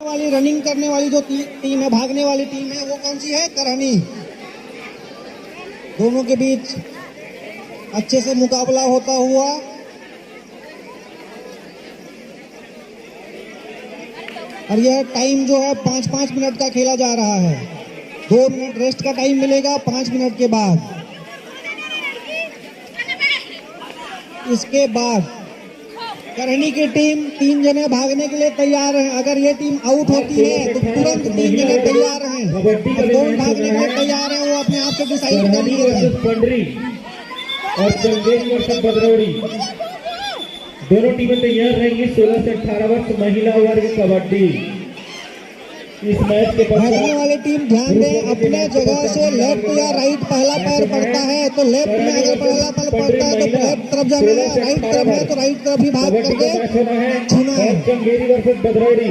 वाली रनिंग करने वाली जो टीम है, भागने वाली टीम है, वो कौन सी है? करहनी। दोनों के बीच अच्छे से मुकाबला होता हुआ और यह टाइम जो है 5-5 मिनट का खेला जा रहा है। 2 मिनट रेस्ट का टाइम मिलेगा 5 मिनट के बाद। इसके बाद करहनी की टीम 3 जने भागने के लिए तैयार हैं। अगर ये टीम आउट होती है तो तुरंत 3 जने तैयार हैं और कौन भागने के लिए तैयार है वो अपने आप से डिसाइड कर लिए। पंडरी और चंदेल वर्सेस बदरौड़ी दोनों टीमें तैयार रहेंगी। 16 से 18 वर्ष महिला वर्ग कबड्डी। इस मैच के भागने वाली टीम ध्यान दें, अपने जगह से लेफ्ट या राइट पहला पैर पड़ता है तो लेफ्ट में, अगर पहला पैर पड़ता है तो लेफ्ट तरफ जाना है, राइट तरफ है तो राइट तरफ ही भाग करके छूना है। चंदेरी वर्सेस बदरौड़ी।